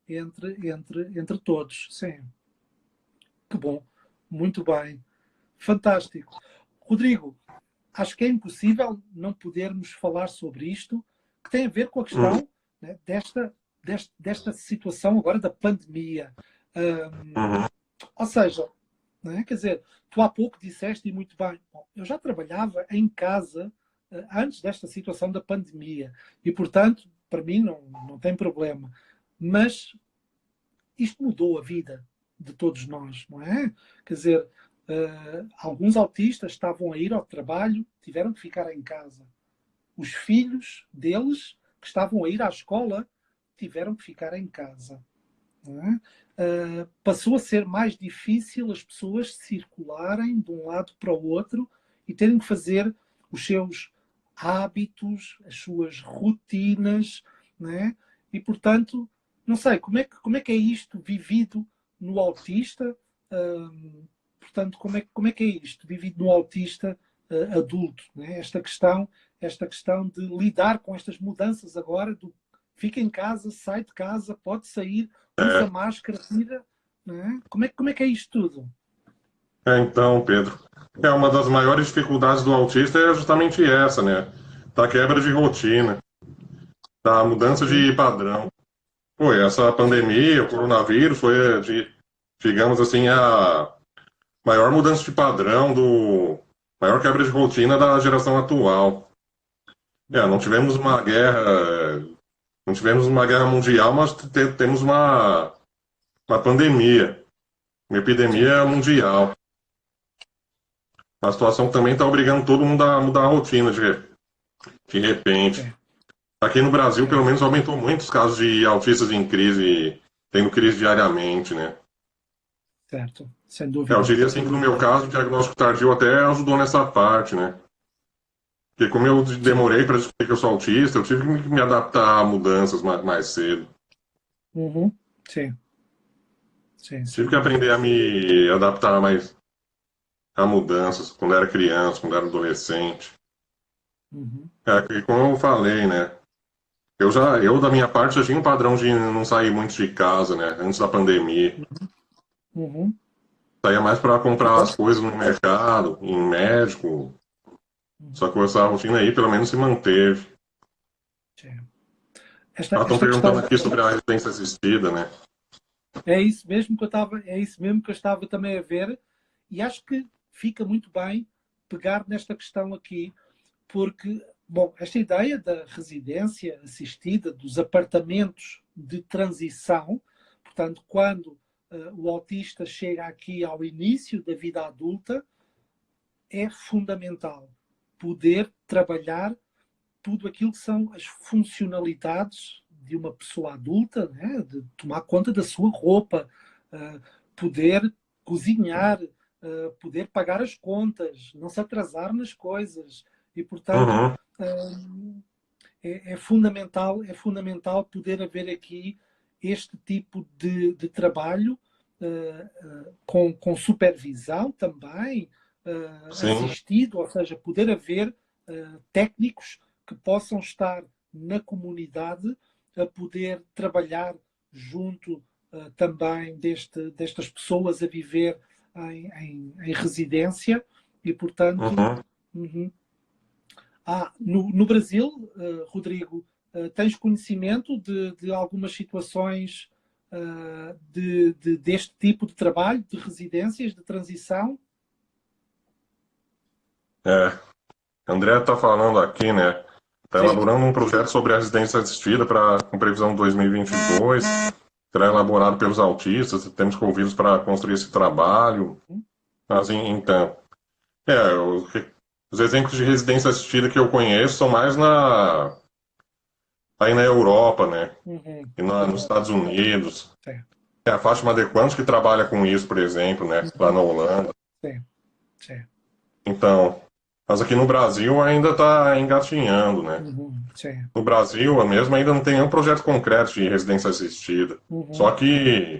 entre todos. Sim. Que bom. Muito bem. Fantástico. Rodrigo, acho que é impossível não podermos falar sobre isto, que tem a ver com a questão, né, desta situação agora da pandemia. Uhum. Ou seja, né, quer dizer, tu há pouco disseste, e muito bem, bom, eu já trabalhava em casa antes desta situação da pandemia e, portanto, para mim não tem problema. Mas isto mudou a vida de todos nós, não é? Quer dizer, alguns autistas estavam a ir ao trabalho, tiveram que ficar em casa. Os filhos deles, que estavam a ir à escola, tiveram que ficar em casa. Não é? Passou a ser mais difícil as pessoas circularem de um lado para o outro e terem que fazer os seus hábitos, as suas rotinas, não é? E, portanto, não sei, como é que é isto vivido no autista? Portanto, como é que é isto vivido no autista adulto? Né? Esta questão de lidar com estas mudanças agora, do fica em casa, sai de casa, pode sair, usa É, máscara, tira. Né? Como é que é isto tudo? então, Pedro, uma das maiores dificuldades do autista é justamente essa, né? Da quebra de rotina, da mudança Uhum. de padrão. Pô, essa pandemia, o coronavírus, foi, digamos assim, a maior mudança de padrão, maior quebra de rotina da geração atual. Não tivemos uma guerra, não tivemos uma guerra mundial, mas temos uma pandemia, uma Sim, epidemia mundial. Uma situação que também está obrigando todo mundo a mudar a rotina de repente. sim, Aqui no Brasil, pelo sim. menos, aumentou muito os casos de autistas em crise, tendo crise diariamente, né? Certo, sem Eu dúvida, diria assim sem que no meu dúvida. caso, o diagnóstico tardio até ajudou nessa parte, né? Porque como eu Sim. demorei para descobrir que eu sou autista, eu tive que me adaptar a mudanças mais cedo. Uhum. Sim, sim, Tive sem que aprender dúvida. a me adaptar mais a mudanças quando era criança, quando era adolescente. Uhum. E como eu falei, né? Eu da minha parte já tinha um padrão de não sair muito de casa, né? Antes da pandemia. Uhum. Saía mais para comprar as Então, coisas no mercado, em médico. Só uhum. que essa rotina aí pelo menos se manteve. Sim. Estão esta perguntando questão aqui sobre a residência assistida, né? é isso mesmo que eu estava também a ver, e acho que fica muito bem pegar nesta questão aqui, porque, bom, esta ideia da residência assistida, dos apartamentos de transição, portanto, quando o autista chega aqui ao início da vida adulta, é fundamental poder trabalhar tudo aquilo que são as funcionalidades de uma pessoa adulta, né? De tomar conta da sua roupa, poder cozinhar, poder pagar as contas, não se atrasar nas coisas. E, portanto, Uhum, é fundamental poder haver aqui este tipo de trabalho com supervisão também, sim. assistido, ou seja, poder haver técnicos que possam estar na comunidade a poder trabalhar junto também destas pessoas a viver em residência e, portanto, Uhum. uhum. No Brasil, Rodrigo, tens conhecimento de algumas situações deste tipo de trabalho, de residências, de transição? É. André está falando aqui, né? Está Sim. elaborando um projeto sobre a residência assistida com previsão de 2022. Será elaborado pelos autistas. Temos convidos para construir esse trabalho. Assim, então, é, os exemplos de residência assistida que eu conheço são mais aí na Europa, né? Uhum. E nos Estados Unidos. Sim. É a Fátima De Quantos que trabalha com isso, por exemplo, né? Lá Uhum. na Holanda. Sim. Sim. Então, mas aqui no Brasil ainda está engatinhando, né? Uhum. Sim. No Brasil, a mesma ainda não tem nenhum projeto concreto de residência assistida. Só Uhum. que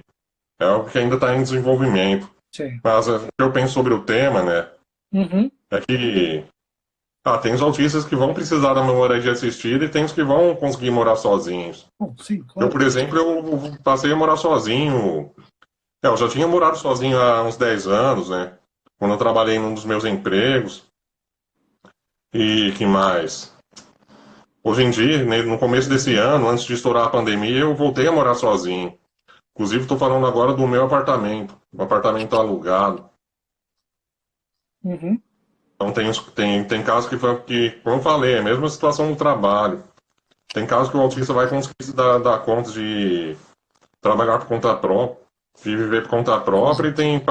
é algo que ainda está em desenvolvimento. Sim. Mas o que eu penso sobre o tema, né? Uhum. É que tem os autistas que vão precisar da moradia assistida e tem os que vão conseguir morar sozinhos. Bom, sim, Eu, claro. por exemplo, eu passei a morar sozinho. Eu já tinha morado sozinho há uns 10 anos, né? Quando eu trabalhei num dos meus empregos. E que mais? Hoje em dia, no começo desse ano, antes de estourar a pandemia, eu voltei a morar sozinho. Inclusive, estou falando agora do meu apartamento, um apartamento alugado. Uhum. Então, tem casos como eu falei, é a mesma situação no trabalho. Tem casos que o autista vai conseguir se dar conta de trabalhar por conta própria, de viver por conta própria, e tem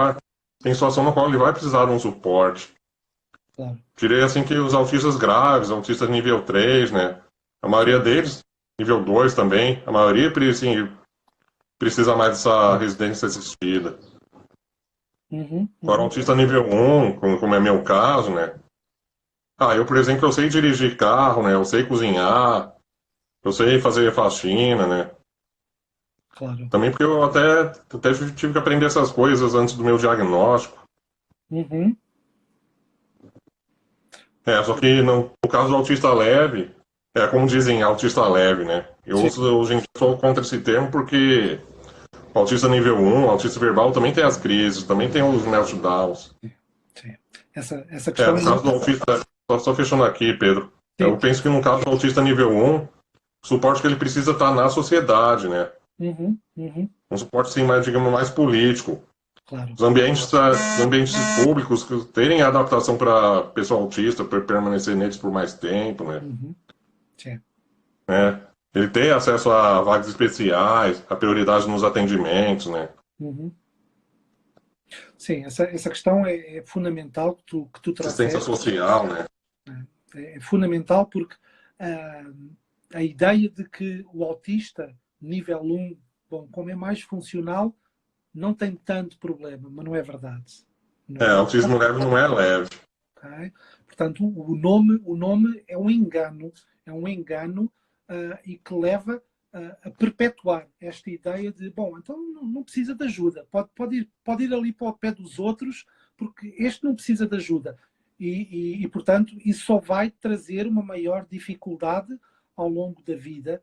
situação na qual ele vai precisar de um suporte. Claro. Tirei assim que os autistas graves, autistas nível 3, né? A maioria Sim. deles, nível 2 também, a maioria assim, precisa mais dessa residência assistida. Uhum. Agora, Uhum. autista nível 1, como é meu caso, né? Eu, por exemplo, eu sei dirigir carro, né? Eu sei cozinhar, eu sei fazer faxina, né? Claro. Também porque eu até tive que aprender essas coisas antes do meu diagnóstico. Uhum. Só que no caso do autista leve, como dizem, autista leve, né? Eu Sim. hoje em dia sou contra esse termo porque o autista nível 1, o autista verbal também tem as crises, também tem os meltdowns. Sim. Essa questão No caso do autista, só fechando aqui, Pedro, sim. eu penso que no caso do autista nível 1, o suporte que ele precisa estar na sociedade, né? Uhum. Uhum. Um suporte, assim, mais, digamos, mais político. Claro. Os ambientes públicos que terem adaptação para pessoa autista, para permanecer neles por mais tempo, né? Uhum. Sim. Ele ter acesso a vagas especiais, a prioridade nos atendimentos, né? Uhum. Sim, essa questão é fundamental que tu Assistência trouxeste. social, né? É fundamental porque ah, a ideia de que o autista nível 1, bom, como é mais funcional, não tem tanto problema, mas não é verdade. Não é verdade. Autismo leve não é leve. Ok? Portanto, o nome é um engano e que leva a perpetuar esta ideia de, bom, então não precisa de ajuda, pode ir ali para o pé dos outros, porque este não precisa de ajuda. Portanto, isso só vai trazer uma maior dificuldade ao longo da vida,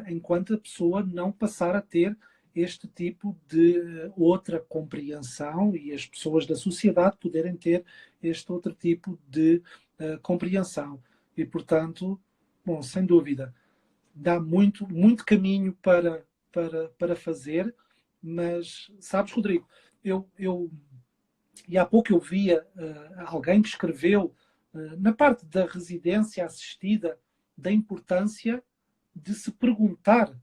enquanto a pessoa não passar a ter este tipo de outra compreensão e as pessoas da sociedade poderem ter este outro tipo de compreensão. E, portanto, bom, sem dúvida, dá muito, muito caminho para fazer, mas sabes, Rodrigo, e há pouco eu via alguém que escreveu na parte da residência assistida da importância de se perguntar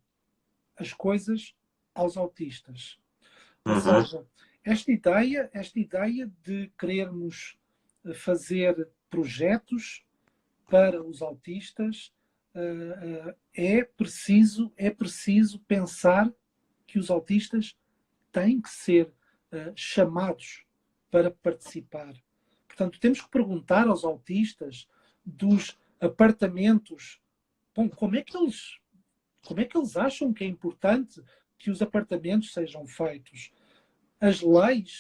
as coisas aos autistas. Ou Uhum. seja, esta ideia de querermos fazer projetos para os autistas, é preciso pensar que os autistas têm que ser chamados para participar. Portanto, temos que perguntar aos autistas dos apartamentos, bom, como é que eles acham que é importante que os apartamentos sejam feitos? As leis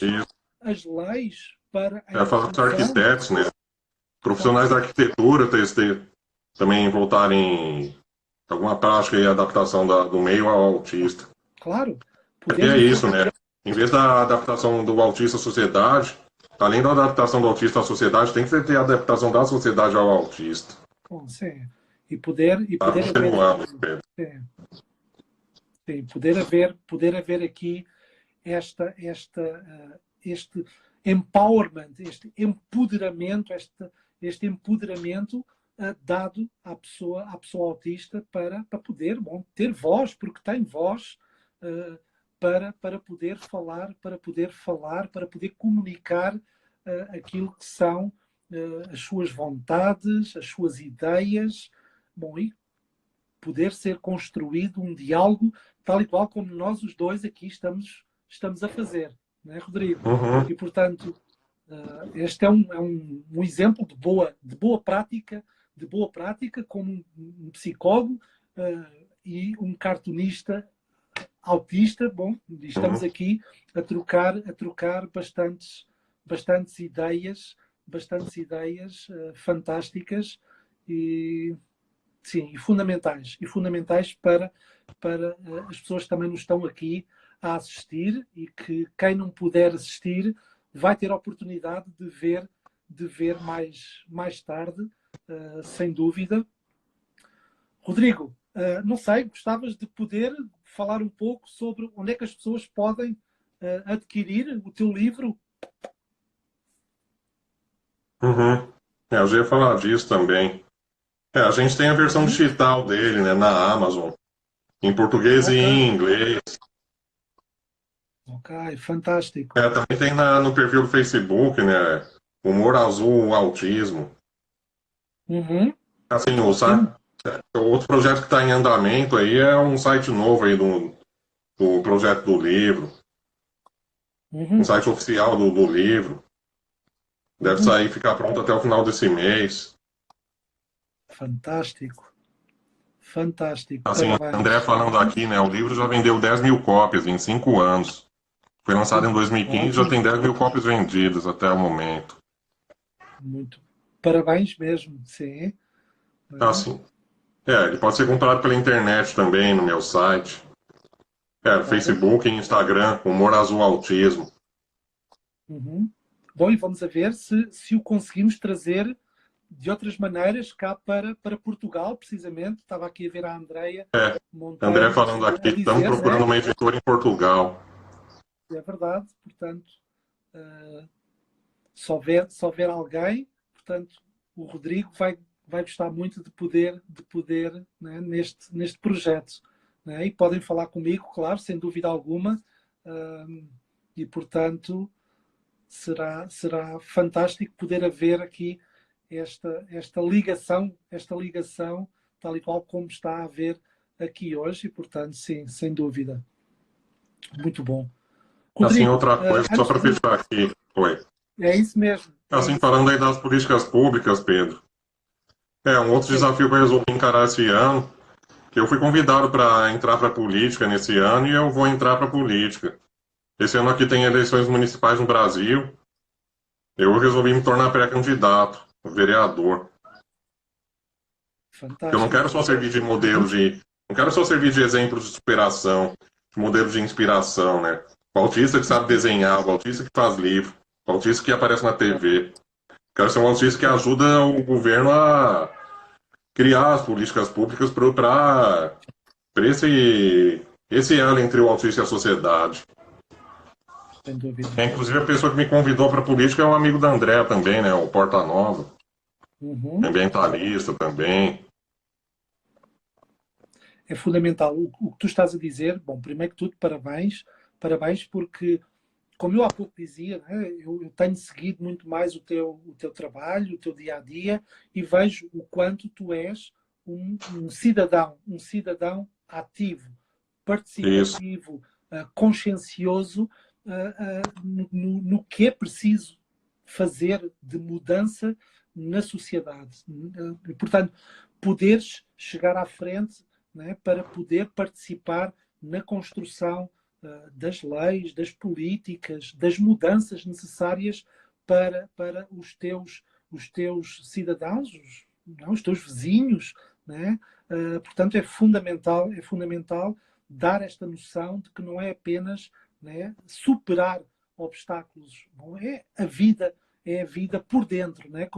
para a Falar dos inclusão. arquitetos, né? Profissionais da arquitetura também voltarem alguma prática e adaptação do meio ao autista. Claro. E é isso, né? Em vez da adaptação do autista à sociedade, além da adaptação do autista à sociedade, tem que ter a adaptação da sociedade ao autista. Bom, sim. E poder Pedro. Sim, poder haver aqui este empowerment, este empoderamento dado à pessoa autista para poder, bom, ter voz, porque tem voz, para poder falar, para poder comunicar aquilo que são as suas vontades, as suas ideias, bom, e poder ser construído um diálogo tal e qual como nós os dois aqui estamos a fazer, não é, Rodrigo? Uhum. E, portanto, este é um exemplo de boa prática, como um psicólogo e um cartunista autista. Bom, estamos aqui a trocar bastantes ideias fantásticas e sim, e fundamentais para as pessoas que também nos estão aqui a assistir, e que quem não puder assistir vai ter a oportunidade de ver mais tarde, sem dúvida. Rodrigo, não sei, gostavas de poder falar um pouco sobre onde é que as pessoas podem adquirir o teu livro? Uhum. Eu já ia falar disso também. A gente tem a versão digital dele, né, na Amazon, em português e em inglês. Ok, fantástico. Também tem no perfil do Facebook, né, Humor Azul Autismo. Uhum. Assim, o outro projeto que está em andamento aí é um site novo aí do projeto do livro. Um site oficial do livro. Deve sair e ficar pronto até o final desse mês. Fantástico. Assim, o André falando aqui, né? O livro já vendeu 10 mil cópias em 5 anos. Foi lançado em 2015, já tem 10 mil cópias vendidas até o momento. Muito. Parabéns mesmo, sim. Assim. Ele pode ser comprado pela internet também, no meu site. Facebook e Instagram, Humor Azul Autismo. Bom, e vamos a ver se o conseguimos trazer de outras maneiras cá para Portugal, precisamente. Estava aqui a ver a Andreia Monteiro. André falando aqui, estamos procurando uma editora em Portugal. É verdade, portanto, se houver alguém, portanto, o Rodrigo vai gostar muito de poder né, neste projeto. Né? E podem falar comigo, claro, sem dúvida alguma, e portanto será fantástico poder haver aqui esta ligação tal e qual como está a haver aqui hoje, e portanto sim, sem dúvida. Muito bom. Rodrigo, assim, outra coisa, só para fechar aqui, É isso mesmo. Assim, falando aí das políticas públicas, Pedro. Um outro desafio que eu resolvi encarar esse ano, que eu fui convidado para entrar para a política nesse ano e eu vou entrar para a política. Esse ano aqui tem eleições municipais no Brasil. Eu resolvi me tornar pré-candidato, vereador. Fantástico. Eu não quero só servir de modelo não quero só servir de exemplo de superação, de modelo de inspiração, né? O autista que sabe desenhar, o autista que faz livro, o autista que aparece na TV. Quero ser um autista que ajuda o governo a criar as políticas públicas para esse elo entre o autista e a sociedade. Sem dúvida. Inclusive, a pessoa que me convidou para a política é um amigo da André também, né? O Porta Nova, ambientalista também. É fundamental. O que tu estás a dizer, bom, primeiro que tudo, parabéns, parabéns, porque, como eu há pouco dizia, né, eu tenho seguido muito mais o teu trabalho, o teu dia a dia, e vejo o quanto tu és um cidadão ativo, Isso. participativo, consciencioso, no que é preciso fazer de mudança na sociedade. E, portanto, poderes chegar à frente, né, para poder participar na construção das leis, das políticas, das mudanças necessárias para os teus cidadãos, os teus vizinhos. Né? Portanto, é fundamental dar esta noção de que não é apenas, né, superar obstáculos, não é a vida por dentro, né?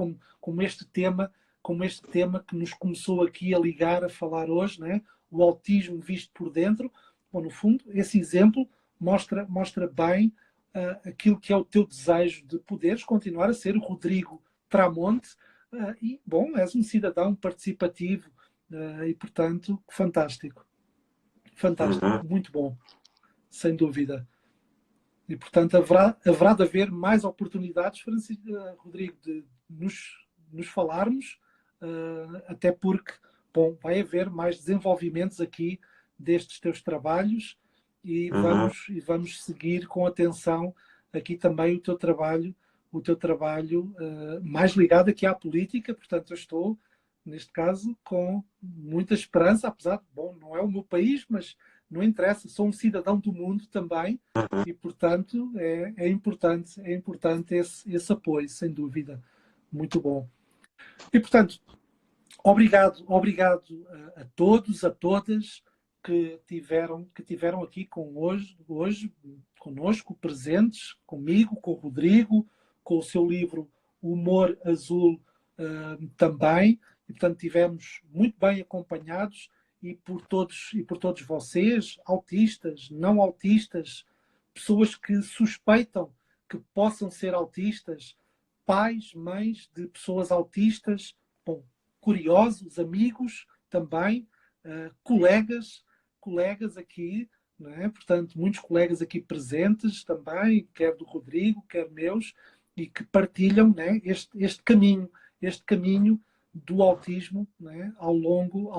Como este tema que nos começou aqui a ligar, a falar hoje, né? O autismo visto por dentro. Bom, no fundo, esse exemplo mostra bem aquilo que é o teu desejo de poderes continuar a ser o Rodrigo Tramonte e, bom, és um cidadão participativo e, portanto, fantástico. Fantástico, muito bom, sem dúvida. E, portanto, haverá de haver mais oportunidades, Rodrigo, de nos falarmos, até porque, bom, vai haver mais desenvolvimentos aqui destes teus trabalhos e vamos seguir com atenção aqui também o teu trabalho mais ligado aqui à política. Portanto, eu estou, neste caso, com muita esperança, apesar de, bom, não é o meu país, mas não interessa, sou um cidadão do mundo também e, portanto, é importante esse apoio, sem dúvida. Muito bom. E, portanto, obrigado a todos, a todas que tiveram aqui hoje conosco, presentes, comigo, com o Rodrigo, com o seu livro Humor Azul também. E, portanto, tivemos muito bem acompanhados e por todos vocês, autistas, não autistas, pessoas que suspeitam que possam ser autistas, pais, mães de pessoas autistas, bom, curiosos, amigos também, colegas aqui, não é? Portanto, muitos colegas aqui presentes também, quer do Rodrigo, quer meus, e que partilham, né, este caminho do autismo, né, ao longo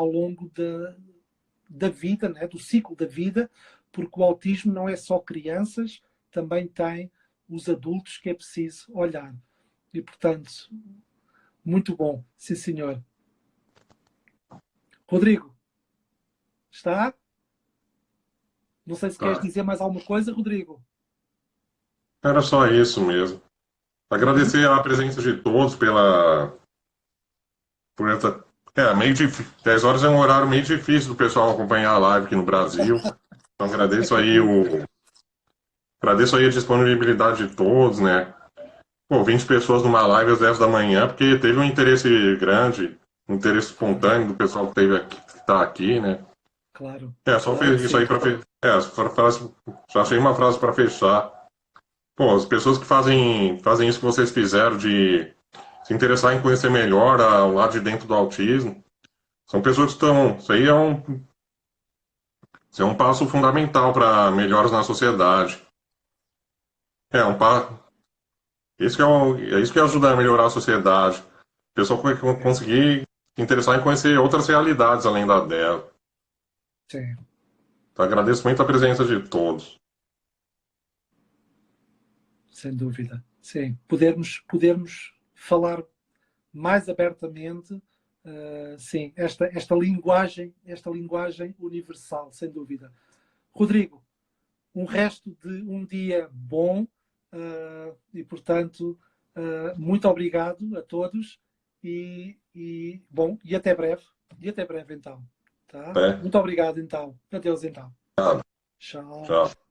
da vida, né, do ciclo da vida, porque o autismo não é só crianças, também tem os adultos que é preciso olhar. E, portanto, muito bom. Sim, senhor. Rodrigo, está? Não sei se queres dizer mais alguma coisa, Rodrigo. Era só isso mesmo. Agradecer a presença de todos por essa. Meio difícil. 10 horas é um horário meio difícil do pessoal acompanhar a live aqui no Brasil. Então agradeço aí a disponibilidade de todos, né? Pô, 20 pessoas numa live às 10 da manhã, porque teve um interesse grande, um interesse espontâneo do pessoal que teve aqui, que está aqui, né? Claro. Só fez isso aí para só achei uma frase para fechar. Pô, as pessoas que fazem isso que vocês fizeram de se interessar em conhecer melhor o lado de dentro do autismo, são pessoas que estão. Isso é um passo fundamental para melhoras na sociedade. É um passo. Isso que ajuda a melhorar a sociedade. A pessoa conseguir se interessar em conhecer outras realidades além da dela. Sim. Então, agradeço muito a presença de todos. Sem dúvida. Sim. Podermos falar mais abertamente, sim, esta linguagem universal, sem dúvida. Rodrigo, um resto de um dia bom e, portanto, muito obrigado a todos bom, e até breve. E até breve, então. Tá? Muito obrigado, então. Adeus, então. Tchau. Tchau. Tchau.